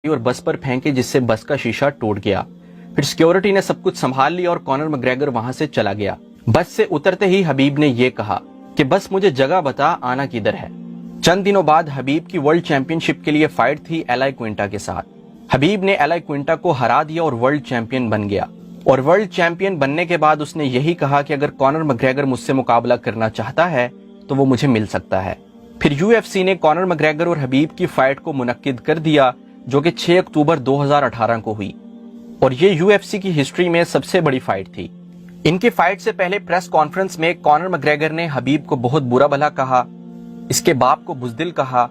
और बस पर फेंके जिससे बस का शीशा टूट गया। फिर सिक्योरिटी ने सब कुछ संभाल लिया और कॉनर मैकग्रेगर वहां से चला गया। बस से उतरते ही हबीब ने ये कहा कि बस मुझे जगह बता, आना किधर है। चंद दिनों बाद हबीब की वर्ल्ड चैंपियनशिप के लिए फाइट थी एलाई क्विंटा के साथ। हबीब ने एलाई क्विंटा को हरा दिया और वर्ल्ड चैंपियन बन गया। और वर्ल्ड चैंपियन बनने के बाद उसने यही कहा कि अगर कॉनर मैकग्रेगर मुझसे मुकाबला करना चाहता है तो वो मुझे मिल सकता है। फिर यूएफसी ने कॉनर मैकग्रेगर और हबीब की फाइट को मुनक्किद कर दिया, जो कि 6 अक्टूबर 2018 को हुई, और ये यूएफसी की हिस्ट्री में सबसे बड़ी फाइट थी। इनकी फाइट से पहले प्रेस कॉन्फ्रेंस में कॉनर मैकग्रेगर ने हबीब को बहुत बुरा भला कहा, इसके बाप को बुज़दिल कहा,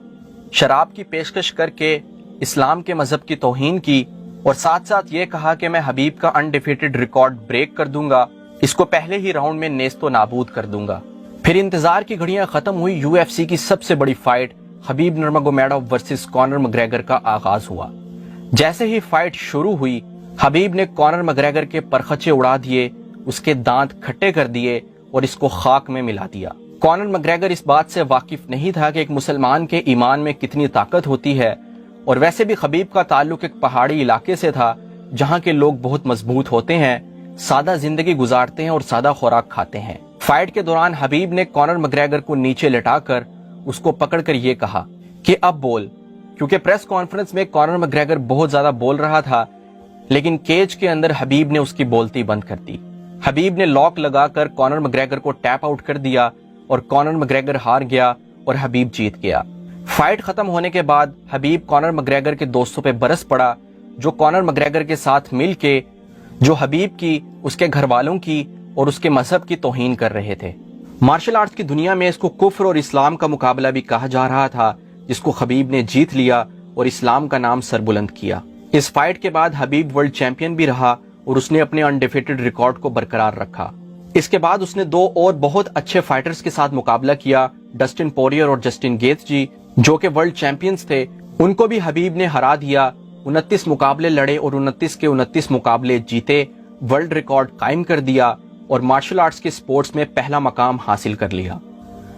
शराब की पेशकश करके इस्लाम के मजहब की तौहीन की, और साथ साथ ये कहा कि मैं हबीब का अनडिफीटेड रिकॉर्ड ब्रेक कर दूंगा, इसको पहले ही राउंड में नेस्तो नाबूद कर दूंगा। फिर इंतजार की घड़ियां खत्म हुई। यूएफसी की सबसे बड़ी फाइट हबीब नर्मगोमेडोव वर्सेस कॉनर मैकग्रेगर का आगाज हुआ। जैसे ही फाइट शुरू हुई, हबीब ने कॉनर मैकग्रेगर के परखचे उड़ा दिए, उसके दांत खट्टे कर दिए और इसको खाक में मिला दिया। कॉनर मैकग्रेगर इस बात से वाकिफ नहीं था कि एक मुसलमान के ईमान में कितनी ताकत होती है, और वैसे भी हबीब का ताल्लुक एक पहाड़ी इलाके से था जहां के लोग बहुत मजबूत होते हैं, सादा जिंदगी गुजारते हैं और सादा खुराक खाते हैं। फाइट के दौरान हबीब ने कॉनर मैकग्रेगर को नीचे लिटाकर उसको पकड़कर ये कहा कि अब बोल, क्योंकि प्रेस कॉन्फ्रेंस में कॉनर मैकग्रेगर बहुत ज्यादा बोल रहा था, लेकिन केज के अंदर हबीब ने उसकी बोलती बंद कर दी। हबीब ने लॉक लगाकर कॉनर मैकग्रेगर को टैप आउट कर दिया और कॉनर मैकग्रेगर हार गया और हबीब जीत गया। फाइट खत्म होने के बाद हबीब कॉनर मैकग्रेगर के दोस्तों पे बरस पड़ा, जो कॉनर मैकग्रेगर के साथ मिलके जो हबीब की, उसके घर वालों की और उसके मजहब की तौहीन कर रहे थे। मार्शल आर्ट्स की दुनिया में इसको कुफ्र और इस्लाम का मुकाबला भी कहा जा रहा था, जिसको हबीब ने जीत लिया और इस्लाम का नाम सरबुलंद किया। इस फाइट के बाद हबीब वर्ल्ड चैंपियन भी रहा और उसने अपने अनडिफीटेड रिकॉर्ड को बरकरार रखा। इसके बाद उसने 2 और बहुत अच्छे फाइटर्स के साथ मुकाबला किया, डस्टिन पोरियर और जस्टिन गेथजी, जो कि वर्ल्ड चैंपियंस थे। उनको भी हबीब ने हरा दिया। 29 मुकाबले लड़े और 29 के 29 मुकाबले जीते, वर्ल्ड रिकॉर्ड कायम कर दिया और मार्शल आर्ट्स के स्पोर्ट्स में पहला मकाम हासिल कर लिया।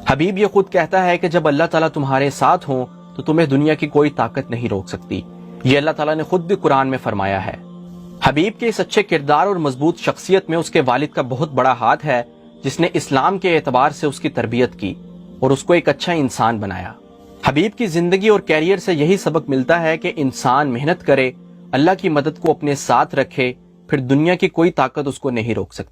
हबीब ये खुद कहता है कि जब अल्लाह ताला तुम्हारे साथ हो तो तुम्हें दुनिया की कोई ताकत नहीं रोक सकती। ये अल्लाह ताला ने खुद भी कुरान में फरमाया है। हबीब के इस अच्छे किरदार और मजबूत शख्सियत में उसके वालिद का बहुत बड़ा हाथ है, जिसने इस्लाम के एतबार से उसकी तरबियत की और उसको एक अच्छा इंसान बनाया। हबीब की जिंदगी और कैरियर से यही सबक मिलता है कि इंसान मेहनत करे, अल्लाह की मदद को अपने साथ रखे, फिर दुनिया की कोई ताकत उसको नहीं रोक सकती।